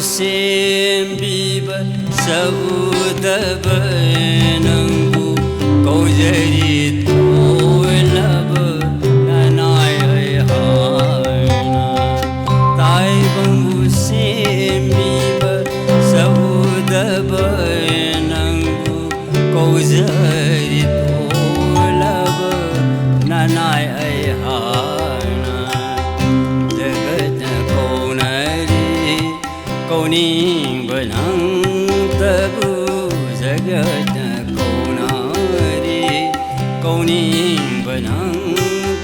ꯁꯦꯝꯕꯤꯕ ꯁꯎꯗꯕ ꯅꯪꯕꯨ ꯀꯧꯖꯔꯤ ꯊꯣꯂꯕ ꯅꯅꯥꯏ ꯍꯥꯏꯅ ꯇꯥꯏꯕꯪꯕꯨ ꯁꯦꯝꯕꯤꯕ ꯁꯎꯗꯕ ꯅꯪꯕु कौजरी तोलब ननाय हाना जगत कौनरी कौनिंग तबु जगत कौनरी कौनिंग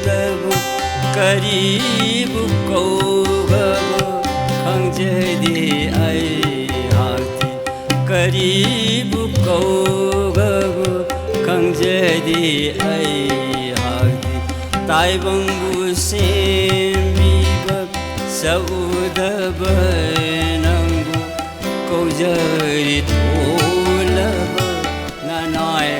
तबु करीब कौगब खंजदे हाथी करीब कौगब खंजदे हाथी ताइबंगु सेम्बिब सउदब नंगु कौजरी तोलब ननाय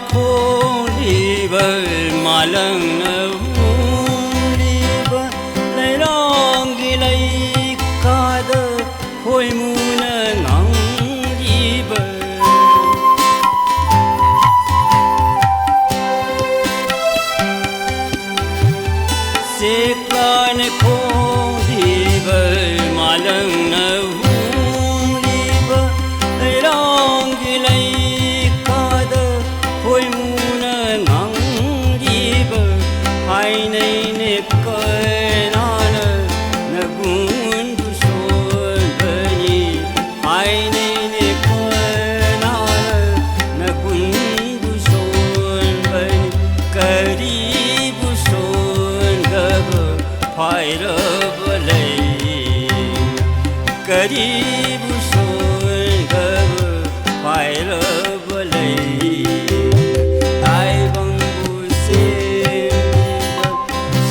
खोलीबर मालंग नूलीब लैरांगी लैकाद होयमुन नांगीब सेक्लान खोलीबर मालंग नूलीब लैरांगी लैकाद होयमुन नांगीब हायनैने कैनान नगुंदु सोलबनी हायनैने कैनान नगुंदु सोलबनी करीबु सोलगब फायरब लै करीबु सोलगब फायरब लै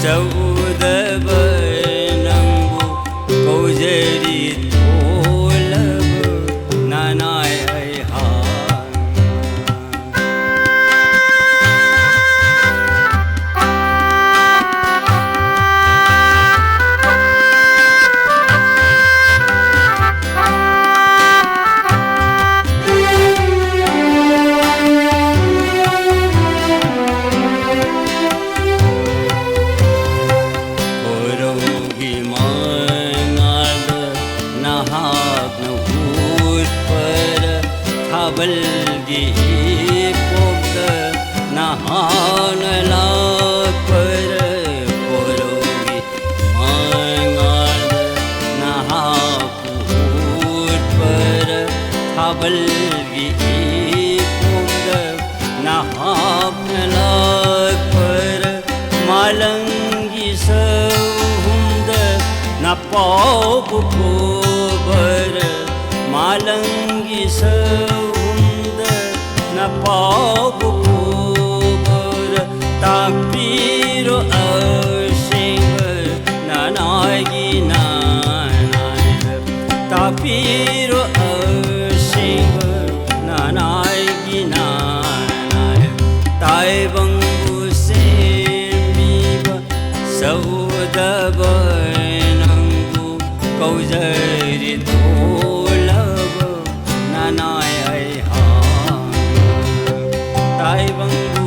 सउदब नंगु कौजरी तोलब ननाय बल्गी पोक्त नहान लापर पोरोगी मांगाद नहापूर पर बल्गी पोक्त नहान लापर मालंगी सहुंद न पाप कोबर मालंगी सहुंद न पाप कोबर तापीरो अशिंग ननागी नानाय तापीरो अशिंग ननागी नानाय ताइबंगु सेम्बिब सउदब नंगु कौजरी तोलब ननाय ताइबंगु